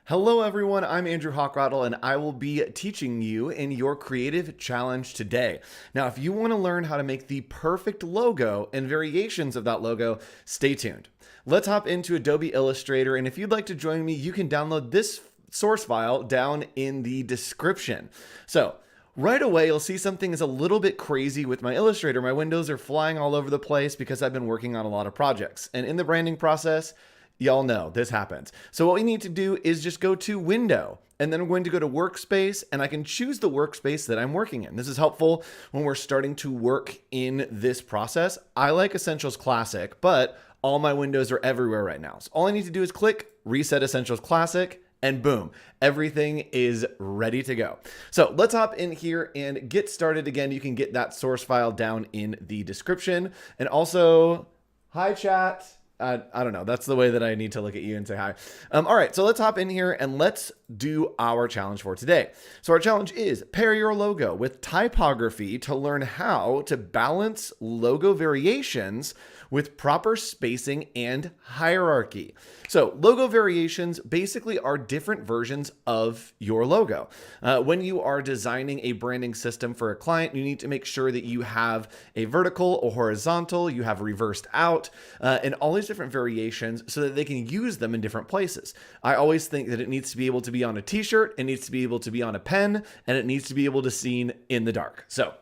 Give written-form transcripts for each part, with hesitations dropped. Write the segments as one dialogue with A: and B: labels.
A: Hello everyone, I'm Andrew Hochradel and I will be teaching you in your creative challenge today. Now, if you want to learn how to make the perfect logo and variations of that logo, stay tuned. Let's hop into Adobe Illustrator, and if you'd like to join me, you can download this source file down in the description. So, right away, you'll see something is a little bit crazy with my Illustrator. My windows are flying all over the place because I've been working on a lot of projects. And in the branding process, y'all know this happens. So what we need to do is just go to Window, and then I'm going to go to Workspace, and I can choose the workspace that I'm working in. This is helpful when we're starting to work in this process. I like Essentials Classic, but all my windows are everywhere right now. So all I need to do is click Reset Essentials Classic, and boom, everything is ready to go. So let's hop in here and get started. Again, you can get that source file down in the description. And also, hi chat. I don't know. That's the way that I need to look at you and say hi. All right, so let's hop in here and let's do our challenge for today. So our challenge is pair your logo with typography to learn how to balance logo variations with proper spacing and hierarchy. So logo variations basically are different versions of your logo. When you are designing a branding system for a client, you need to make sure that you have a vertical or horizontal, you have reversed out, and all these different variations so that they can use them in different places. I always think that it needs to be able to be on a t-shirt, it needs to be able to be on a pen, and it needs to be able to seen in the dark. So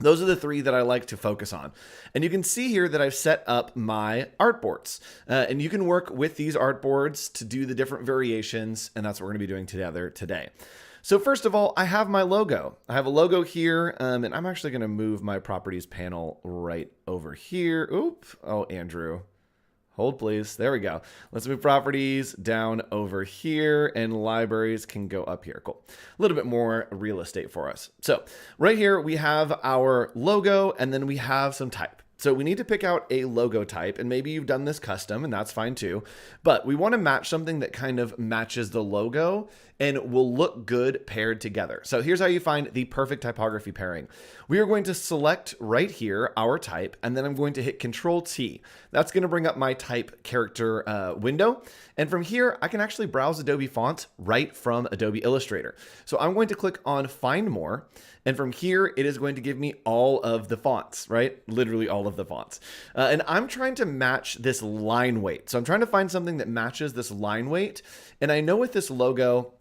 A: those are the three that I like to focus on. And you can see here that I've set up my artboards. And you can work with these artboards to do the different variations, and that's what we're gonna be doing together today. So first of all, I have my logo. I have a logo here, and I'm actually gonna move my properties panel right over here. Oop, oh, Andrew. Hold please, there we go. Let's move properties down over here and libraries can go up here. Cool, a little bit more real estate for us. So right here we have our logo and then we have some type. So we need to pick out a logo type, and maybe you've done this custom and that's fine too, but we want to match something that kind of matches the logo and will look good paired together. So here's how you find the perfect typography pairing. We are going to select right here our type, and then I'm going to hit Control T. That's going to bring up my type character window. And from here, I can actually browse Adobe fonts right from Adobe Illustrator. So I'm going to click on Find More. And from here, it is going to give me all of the fonts, right? Literally all of the fonts. And I'm trying to match this line weight. So I'm trying to find something that matches this line weight. And I know with this logo,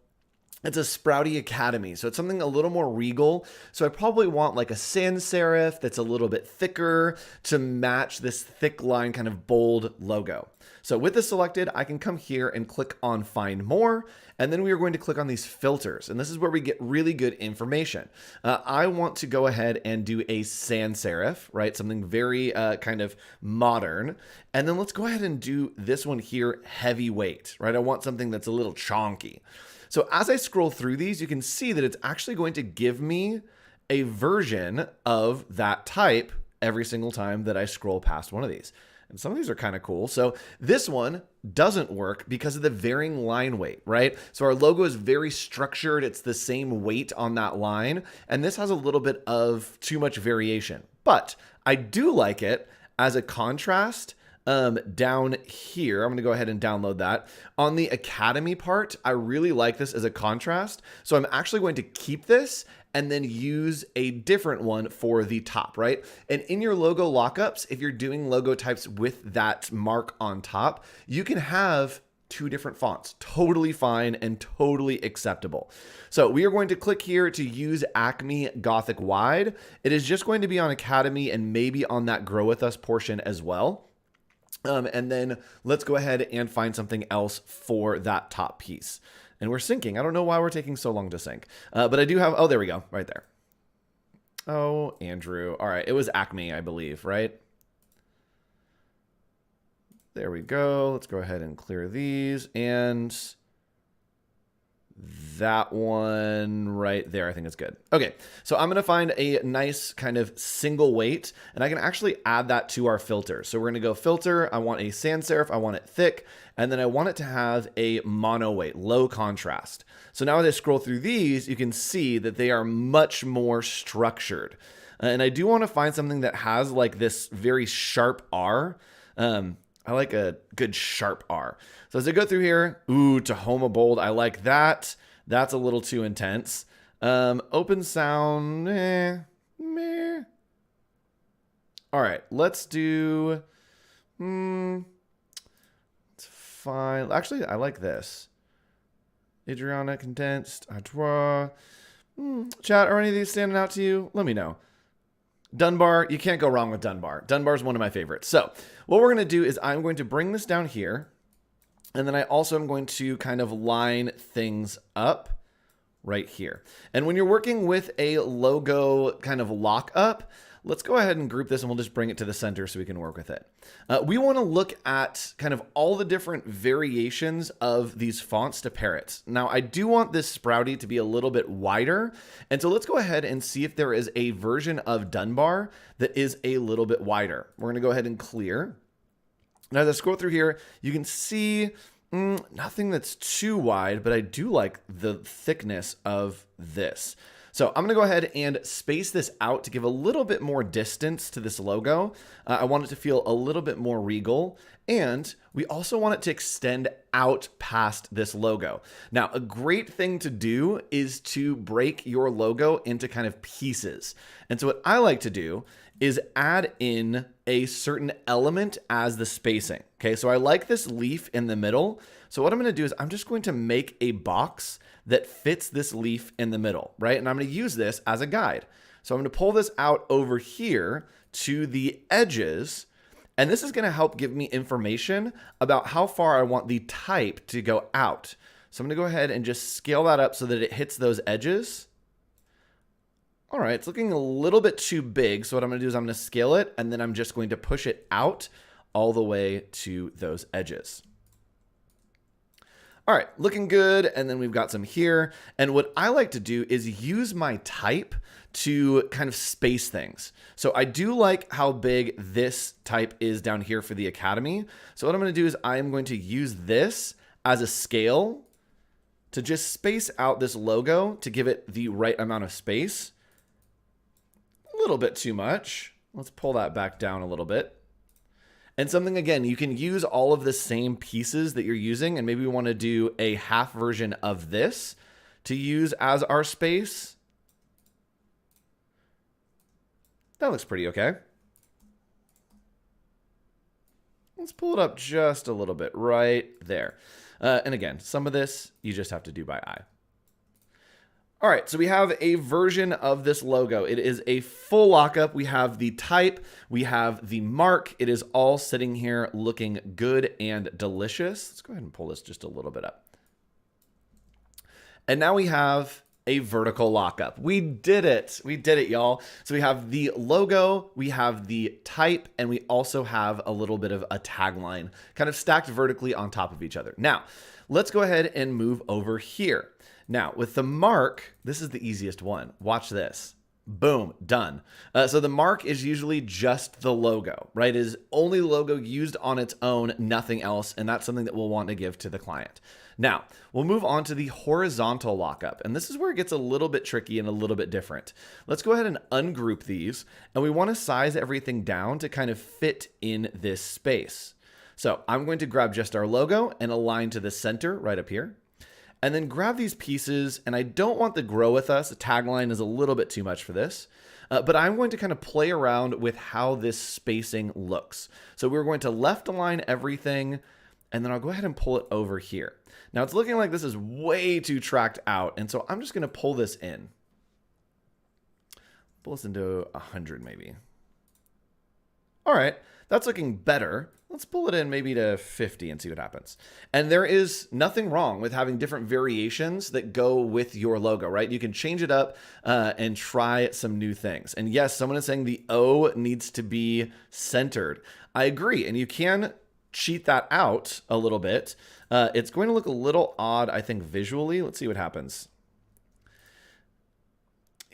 A: it's a Sprouty Academy, so it's something a little more regal. So I probably want like a sans serif that's a little bit thicker to match this thick line, kind of bold logo. So with this selected, I can come here and click on Find More, and then we are going to click on these filters, and this is where we get really good information. I want to go ahead and do a sans serif, right? Something very kind of modern. And then let's go ahead and do this one here, heavyweight, right? I want something that's a little chonky. So as I scroll through these, you can see that it's actually going to give me a version of that type every single time that I scroll past one of these. And some of these are kind of cool. So this one doesn't work because of the varying line weight, right? So our logo is very structured. It's the same weight on that line. And this has a little bit of too much variation. But I do like it as a contrast. Down here, I'm going to go ahead and download that. On the Academy part, I really like this as a contrast. So I'm actually going to keep this and then use a different one for the top, right? And in your logo lockups, if you're doing logo types with that mark on top, you can have two different fonts, totally fine and totally acceptable. So we are going to click here to use Acme Gothic Wide. It is just going to be on Academy and maybe on that Grow With Us portion as well. And then let's go ahead and find something else for that top piece. And we're syncing. I don't know why we're taking so long to sync, but I do have, oh, there we go, right there. Oh, Andrew. All right, it was Acme, I believe, right? There we go. Let's go ahead and clear these. And that one right there, I think is good. Okay, so I'm gonna find a nice kind of single weight, and I can actually add that to our filter. So we're gonna go filter, I want a sans serif, I want it thick, and then I want it to have a mono weight, low contrast. So now as I scroll through these, you can see that they are much more structured. And I do wanna find something that has like this very sharp R. I like a good sharp R. So as I go through here, ooh, Tahoma bold. I like that. That's a little too intense. Open sound, meh. All right, let's do, it's fine. Actually, I like this. Adriana, condensed, Artois. Chat, are any of these standing out to you? Let me know. Dunbar, you can't go wrong with Dunbar. Dunbar is one of my favorites. So what we're going to do is I'm going to bring this down here. And then I also am going to kind of line things up right here. And when you're working with a logo kind of lockup, let's go ahead and group this and we'll just bring it to the center so we can work with it. We want to look at kind of all the different variations of these fonts to pair it. Now, I do want this sprouty to be a little bit wider. And so let's go ahead and see if there is a version of Dunbar that is a little bit wider. We're going to go ahead and clear. Now, as I scroll through here, you can see nothing that's too wide, but I do like the thickness of this. So I'm going to go ahead and space this out to give a little bit more distance to this logo. I want it to feel a little bit more regal. And we also want it to extend out past this logo. Now, a great thing to do is to break your logo into kind of pieces. And so what I like to do is add in a certain element as the spacing. Okay, so I like this leaf in the middle. So what I'm going to do is I'm just going to make a box that fits this leaf in the middle, right? And I'm going to use this as a guide. So I'm going to pull this out over here to the edges, and this is going to help give me information about how far I want the type to go out. So I'm going to go ahead and just scale that up so that it hits those edges. All right, it's looking a little bit too big. So what I'm going to do is I'm going to scale it, and then I'm just going to push it out all the way to those edges. All right, looking good. And then we've got some here. And what I like to do is use my type to kind of space things. So I do like how big this type is down here for the Academy. So what I'm going to do is I'm going to use this as a scale to just space out this logo to give it the right amount of space. A little bit too much. Let's pull that back down a little bit. And something, again, you can use all of the same pieces that you're using, and maybe we want to do a half version of this to use as our space. That looks pretty okay. Let's pull it up just a little bit right there. And again, some of this you just have to do by eye. All right, so we have a version of this logo. It is a full lockup. We have the type, we have the mark. It is all sitting here looking good and delicious. Let's go ahead and pull this just a little bit up. And now we have a vertical lockup. We did it. We did it, y'all. So we have the logo, we have the type, and we also have a little bit of a tagline kind of stacked vertically on top of each other. Now, let's go ahead and move over here. Now, with the mark, this is the easiest one. Watch this. Boom, done. So the mark is usually just the logo, right? It is only logo used on its own, nothing else, and that's something that we'll want to give to the client. Now, we'll move on to the horizontal lockup, and this is where it gets a little bit tricky and a little bit different. Let's go ahead and ungroup these, and we want to size everything down to kind of fit in this space. So I'm going to grab just our logo and align to the center right up here. And then grab these pieces, and I don't want the grow with us. The tagline is a little bit too much for this, but I'm going to kind of play around with how this spacing looks. So we're going to left align everything, and then I'll go ahead and pull it over here. Now it's looking like this is way too tracked out, and so I'm just going to pull this in. Pull this into 100 maybe. All right, that's looking better. Let's pull it in maybe to 50 and see what happens. And there is nothing wrong with having different variations that go with your logo, right? You can change it up and try some new things. And yes, someone is saying the O needs to be centered. I agree. And you can cheat that out a little bit. It's going to look a little odd, I think, visually. Let's see what happens.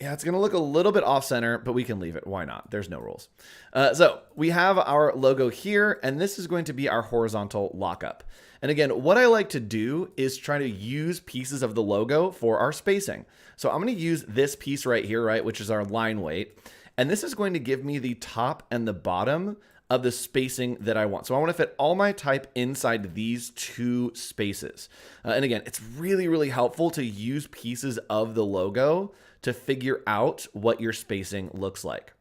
A: Yeah, it's going to look a little bit off center, but we can leave it. Why not? There's no rules. So we have our logo here, and this is going to be our horizontal lockup. And again, what I like to do is try to use pieces of the logo for our spacing. So I'm going to use this piece right here, right, which is our line weight. And this is going to give me the top and the bottom of the spacing that I want. So I want to fit all my type inside these two spaces. And again, it's really, really helpful to use pieces of the logo to figure out what your spacing looks like.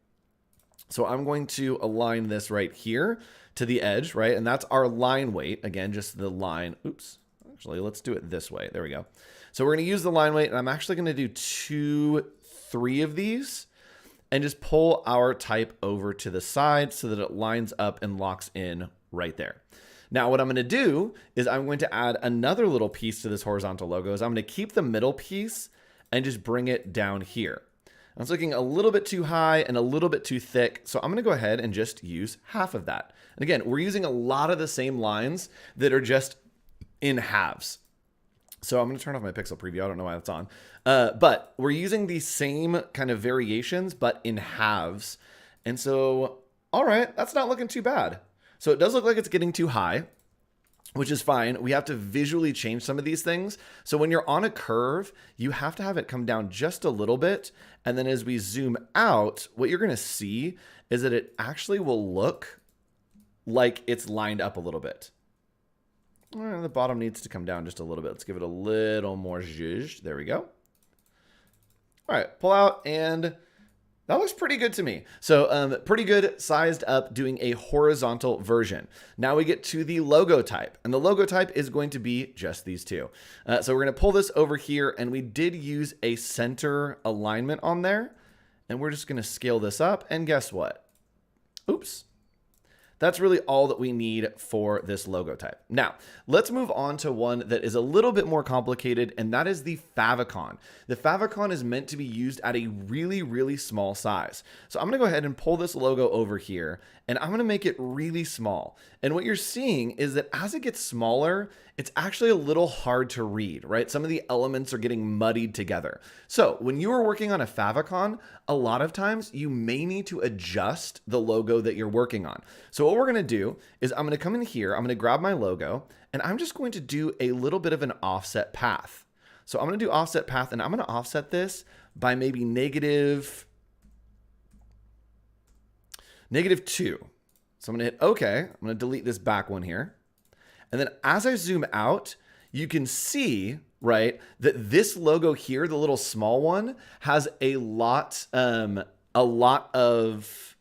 A: So I'm going to align this right here to the edge, right? And that's our line weight. Again, just the line. Oops. Actually, let's do it this way. There we go. So we're going to use the line weight, and I'm actually going to do 2, 3 of these and just pull our type over to the side so that it lines up and locks in right there. Now, what I'm going to do is I'm going to add another little piece to this horizontal logo. Is I'm going to keep the middle piece and just bring it down here. It's looking a little bit too high and a little bit too thick, so I'm going to go ahead and just use half of that. And again, we're using a lot of the same lines that are just in halves. So I'm going to turn off my pixel preview. I don't know why that's on. But we're using the same kind of variations, but in halves. And so, all right, that's not looking too bad. So it does look like it's getting too high, which is fine. We have to visually change some of these things. So when you're on a curve, you have to have it come down just a little bit. And then as we zoom out, what you're going to see is that it actually will look like it's lined up a little bit. The bottom needs to come down just a little bit. Let's give it a little more zhuzh. There we go. All right, pull out, and that looks pretty good to me. So pretty good sized up doing a horizontal version. Now we get to the logo type, and the logo type is going to be just these two. So we're going to pull this over here, and we did use a center alignment on there, and we're just going to scale this up, and guess what? Oops. That's really all that we need for this logo type. Now, let's move on to one that is a little bit more complicated, and that is the favicon. The favicon is meant to be used at a really, really small size. So I'm going to go ahead and pull this logo over here, and I'm going to make it really small. And what you're seeing is that as it gets smaller, it's actually a little hard to read, right? Some of the elements are getting muddied together. So when you are working on a favicon, a lot of times you may need to adjust the logo that you're working on. So what we're going to do is I'm going to come in here, I'm going to grab my logo, and I'm just going to do a little bit of an offset path. So I'm going to do offset path, and I'm going to offset this by maybe -2. So I'm going to hit OK. I'm going to delete this back one here. And then as I zoom out, you can see, right, that this logo here, the little small one, has a lot of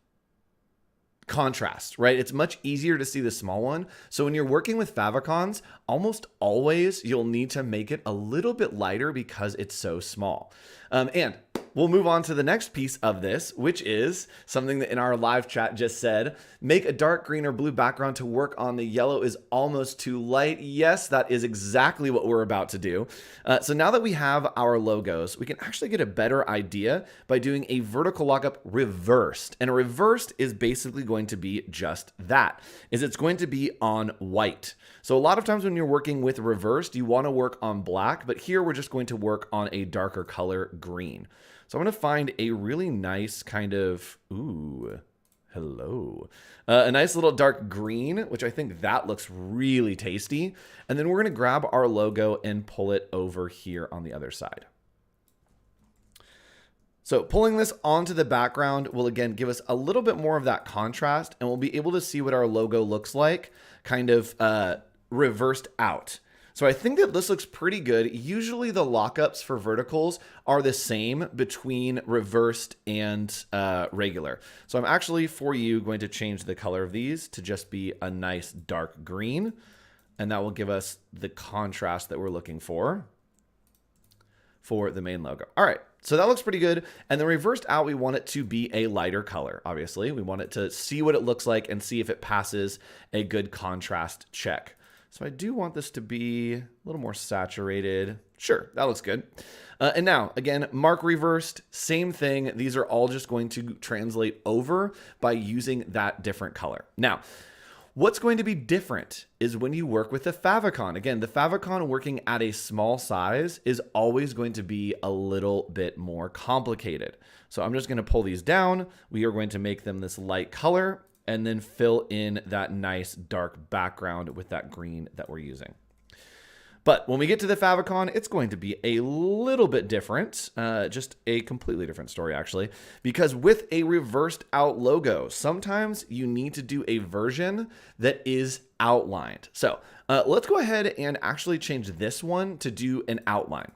A: contrast, right? It's much easier to see the small one. So when you're working with favicons, almost always you'll need to make it a little bit lighter because it's so small. And we'll move on to the next piece of this, which is something that in our live chat just said, make a dark green or blue background to work on. The yellow is almost too light. Yes, that is exactly what we're about to do. So now that we have our logos, we can actually get a better idea by doing a vertical lockup reversed. And a reversed is basically going to be just that, is it's going to be on white. So a lot of times when you're working with reversed, you want to work on black, but here we're just going to work on a darker color green. So I'm going to find a really nice kind of, hello, a nice little dark green, which I think that looks really tasty. And then we're going to grab our logo and pull it over here on the other side. So pulling this onto the background will again give us a little bit more of that contrast, and we'll be able to see what our logo looks like kind of reversed out. So I think that this looks pretty good. Usually the lockups for verticals are the same between reversed and regular. So I'm actually, for you, going to change the color of these to just be a nice dark green. And that will give us the contrast that we're looking for the main logo. All right, so that looks pretty good. And then reversed out, we want it to be a lighter color, obviously. We want it to see what it looks like and see if it passes a good contrast check. So I do want this to be a little more saturated. Sure, that looks good. And now, again, mark reversed, same thing. These are all just going to translate over by using that different color. Now, what's going to be different is when you work with the favicon. Again, the favicon working at a small size is always going to be a little bit more complicated. So I'm just going to pull these down. We are going to make them this light color, and then fill in that nice dark background with that green that we're using. But when we get to the Favicon, it's going to be a little bit different, just a completely different story, actually, because with a reversed out logo, sometimes you need to do a version that is outlined. So let's go ahead and actually change this one to do an outline.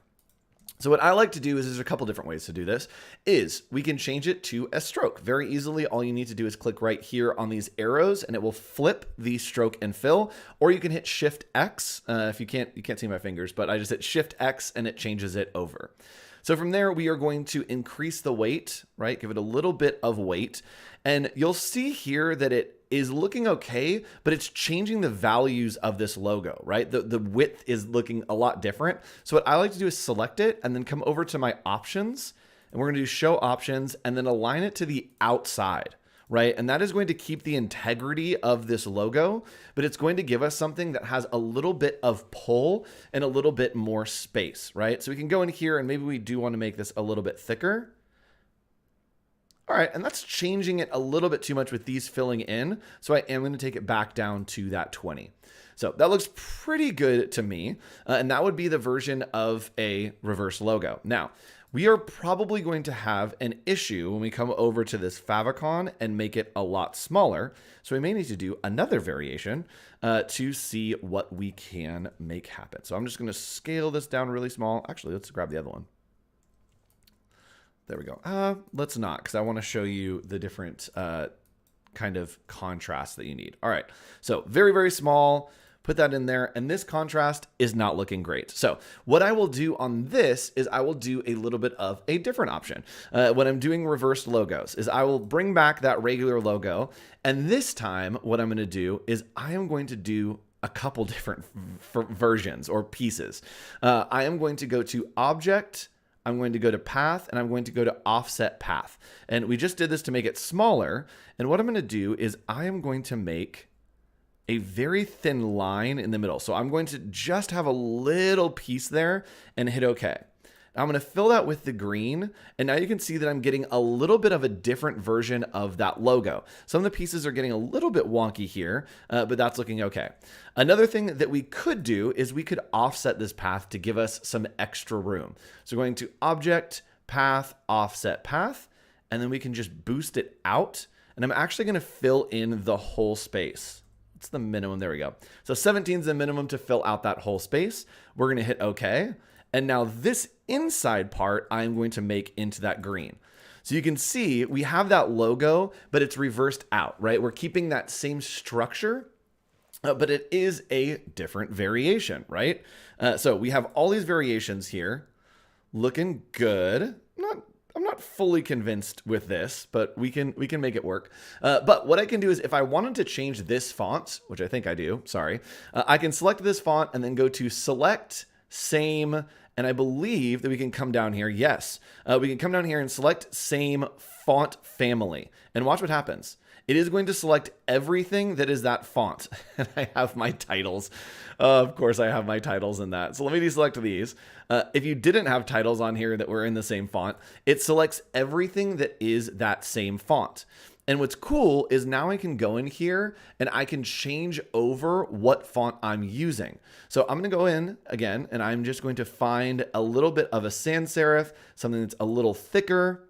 A: So what I like to do is there's a couple different ways to do this, is we can change it to a stroke very easily. All you need to do is click right here on these arrows and it will flip the stroke and fill, or you can hit Shift X. If you can't see my fingers, but I just hit Shift X and it changes it over. So from there, we are going to increase the weight, right? Give it a little bit of weight. And you'll see here that it is looking okay, but it's changing the values of this logo, right? The width is looking a lot different. So what I like to do is select it and then come over to my options, and we're gonna do show options and then align it to the outside, right? And that is going to keep the integrity of this logo, but it's going to give us something that has a little bit of pull and a little bit more space, right? So we can go in here and maybe we do want to make this a little bit thicker. All right, and that's changing it a little bit too much with these filling in. So I am going to take it back down to that 20. So that looks pretty good to me. And that would be the version of a reverse logo. Now, we are probably going to have an issue when we come over to this Favicon and make it a lot smaller. So we may need to do another variation to see what we can make happen. So I'm just going to scale this down really small. Actually, let's grab the other one. There we go. Let's not, because I want to show you the different kind of contrast that you need. All right, so very, very small, put that in there, and this contrast is not looking great. So what I will do on this is I will do a little bit of a different option. When I'm doing reversed logos is I will bring back that regular logo, and this time what I'm going to do is I am going to do a couple different versions or pieces. I am going to go to Object, I'm going to go to Path, and I'm going to go to Offset Path. And we just did this to make it smaller. And what I'm going to do is I am going to make a very thin line in the middle. So I'm going to just have a little piece there and hit OK. I'm going to fill that with the green. And now you can see that I'm getting a little bit of a different version of that logo. Some of the pieces are getting a little bit wonky here, but that's looking okay. Another thing that we could do is we could offset this path to give us some extra room. So going to Object, Path, Offset Path, and then we can just boost it out. And I'm actually going to fill in the whole space. It's the minimum. There we go. So 17 is the minimum to fill out that whole space. We're going to hit OK. And now this inside part, I'm going to make into that green. So you can see we have that logo, but it's reversed out, right? We're keeping that same structure, but it is a different variation, right? So we have all these variations here looking good. I'm not fully convinced with this, but we can make it work. But what I can do is if I wanted to change this font, which I think I do, sorry, I can select this font and then go to Select, Same, and I believe that we can come down here. Yes, we can come down here and select Same Font Family. And watch what happens. It is going to select everything that is that font. And I have my titles. Of course, I have my titles in that. So let me deselect these. If you didn't have titles on here that were in the same font, it selects everything that is that same font. And what's cool is now I can go in here and I can change over what font I'm using. So I'm going to go in again, and I'm just going to find a little bit of a sans serif, something that's a little thicker,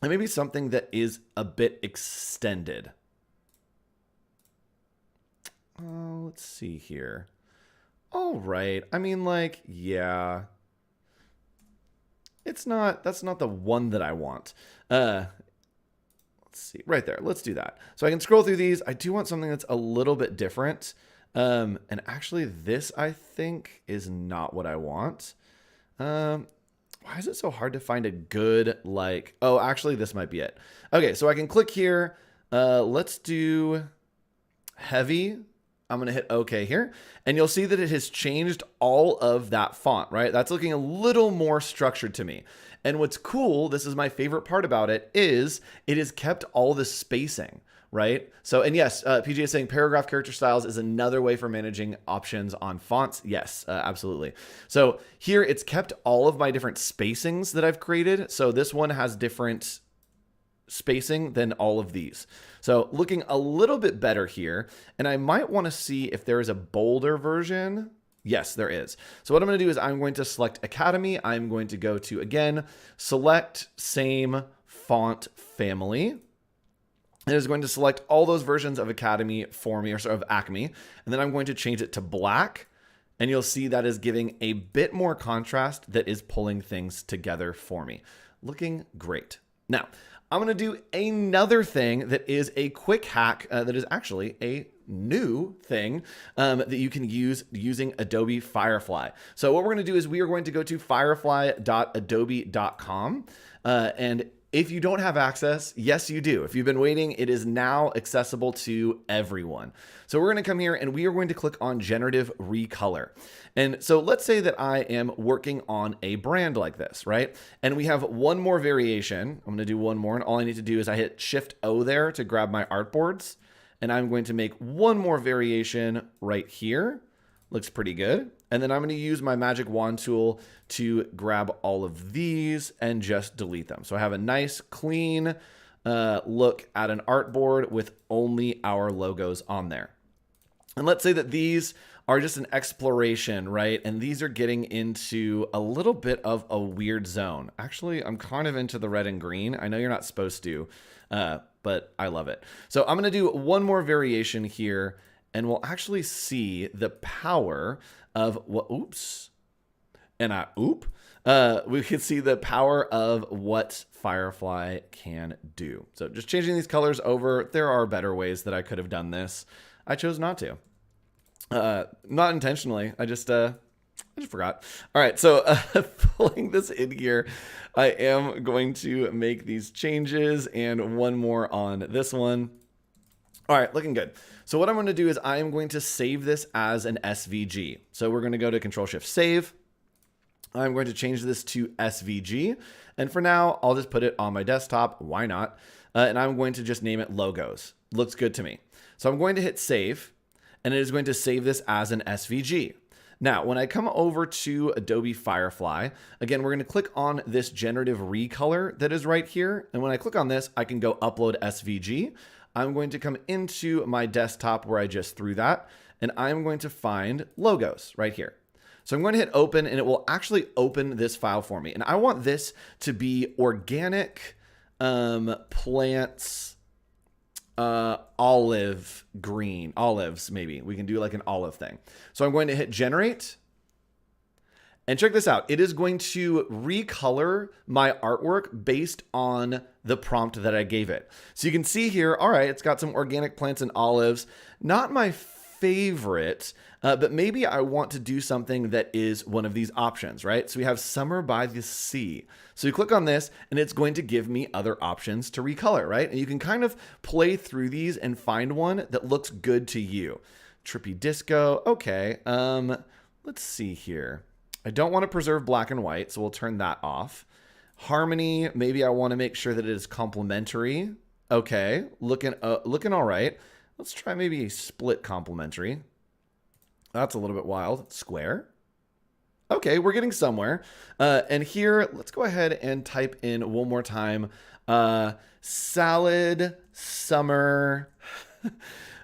A: and maybe something that is a bit extended. Let's see here. All right. I mean, like, yeah. That's not the one that I want. Let's see right there. Let's do that. So I can scroll through these. I do want something that's a little bit different. And actually this I think is not what I want. Why is it so hard to find a good, like, oh, actually this might be it. Okay. So I can click here. Let's do heavy. I'm going to hit OK here, and you'll see that it has changed all of that font, right? That's looking a little more structured to me. And what's cool, this is my favorite part about it, is it has kept all the spacing, right? So, and yes, PJ is saying paragraph character styles is another way for managing options on fonts. Yes, absolutely. So here it's kept all of my different spacings that I've created. So this one has different spacing than all of these. So looking a little bit better here. And I might want to see if there is a bolder version. Yes, there is. So what I'm going to do is I'm going to select Academy. I'm going to go to, again, select same font family. It is going to select all those versions of Academy for me, or sort of Acme. And then I'm going to change it to black. And you'll see that is giving a bit more contrast that is pulling things together for me. Looking great. Now, I'm going to do another thing that is a quick hack that is actually a new thing that you can use using Adobe Firefly. So what we're going to do is we are going to go to firefly.adobe.com and if you don't have access, yes, you do. If you've been waiting, it is now accessible to everyone. So we're going to come here and we are going to click on Generative Recolor. And so let's say that I am working on a brand like this, right? And we have one more variation. I'm going to do one more, and all I need to do is I hit Shift O there to grab my artboards. And I'm going to make one more variation right here. Looks pretty good. And then I'm going to use my magic wand tool to grab all of these and just delete them. So I have a nice clean look at an artboard with only our logos on there. And let's say that these are just an exploration, right? And these are getting into a little bit of a weird zone. Actually, I'm kind of into the red and green. I know you're not supposed to, but I love it. So I'm going to do one more variation here, and we'll actually see the power of what, oops, and we can see the power of what Firefly can do. So just changing these colors over, there are better ways that I could have done this. I chose not to. Not intentionally. I just forgot. All right. So pulling this in here, I am going to make these changes and one more on this one. All right, looking good. So what I'm going to do is I am going to save this as an SVG. So we're going to go to Control-Shift-Save. I'm going to change this to SVG. And for now, I'll just put it on my desktop. Why not? And I'm going to just name it Logos. Looks good to me. So I'm going to hit Save, and it is going to save this as an SVG. Now, when I come over to Adobe Firefly, again, we're going to click on this Generative Recolor that is right here. And when I click on this, I can go Upload SVG. I'm going to come into my desktop where I just threw that, and I'm going to find Logos right here. So I'm going to hit Open, and it will actually open this file for me. And I want this to be organic plants, olive green, olives maybe. We can do like an olive thing. So I'm going to hit Generate. And check this out. It is going to recolor my artwork based on the prompt that I gave it. So you can see here, all right, it's got some organic plants and olives. Not my favorite, but maybe I want to do something that is one of these options, right? So we have Summer by the Sea. So you click on this and it's going to give me other options to recolor, right? And you can kind of play through these and find one that looks good to you. Trippy Disco, okay. Let's see here. I don't want to preserve black and white, so we'll turn that off. Harmony, maybe I want to make sure that it is complementary. Okay, looking all right. Let's try maybe a split complementary. That's a little bit wild. Square. Okay, we're getting somewhere. And here, let's go ahead and type in one more time. Salad summer.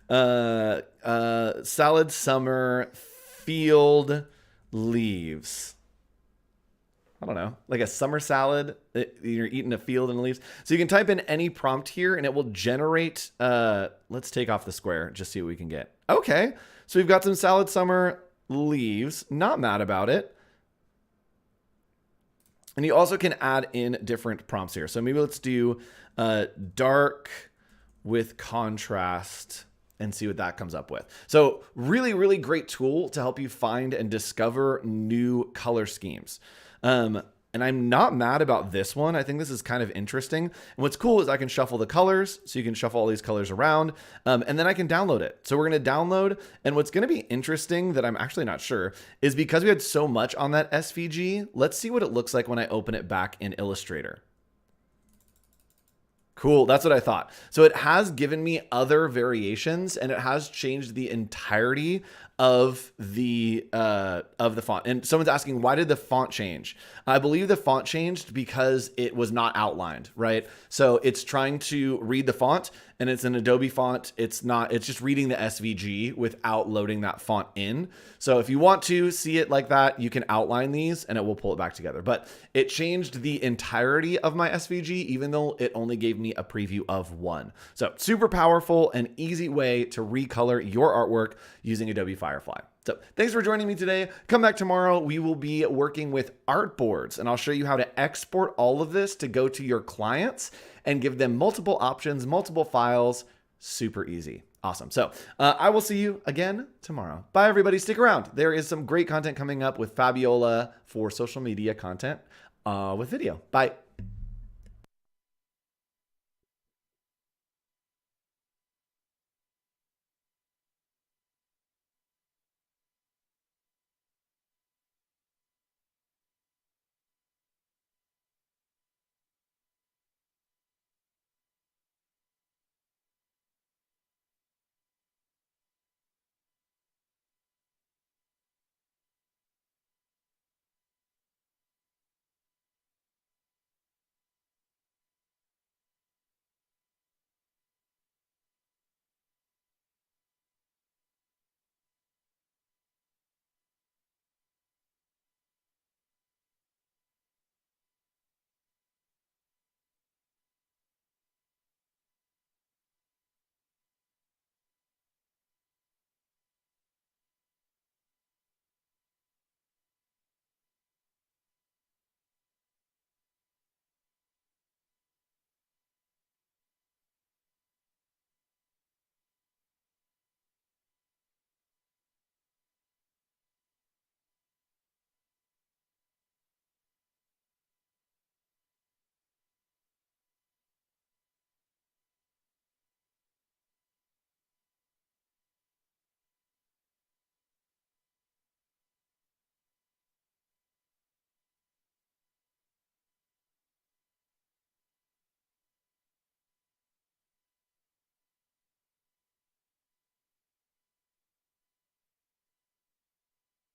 A: Salad summer field leaves. I don't know, like a summer salad. You're eating a field and leaves. So you can type in any prompt here and it will generate. Let's take off the square, just see what we can get. Okay, so we've got some salad summer leaves. Not mad about it. And you also can add in different prompts here. So maybe let's do dark with contrast and see what that comes up with. So really, really great tool to help you find and discover new color schemes. And I'm not mad about this one. I think this is kind of interesting. And what's cool is I can shuffle the colors. So you can shuffle all these colors around and then I can download it. So we're going to download. And what's going to be interesting that I'm actually not sure is because we had so much on that SVG, let's see what it looks like when I open it back in Illustrator. Cool, that's what I thought. So it has given me other variations and it has changed the entirety of the font. And someone's asking, why did the font change? I believe the font changed because it was not outlined, right? So it's trying to read the font and it's an Adobe font. It's just reading the SVG without loading that font in. So if you want to see it like that, you can outline these and it will pull it back together. But it changed the entirety of my SVG, even though it only gave me a preview of one. So super powerful and easy way to recolor your artwork using Adobe Firefly. So thanks for joining me today. Come back tomorrow. We will be working with artboards, and I'll show you how to export all of this to go to your clients and give them multiple options, multiple files. Super easy. Awesome. So I will see you again tomorrow. Bye, everybody. Stick around. There is some great content coming up with Fabiola for social media content with video. Bye.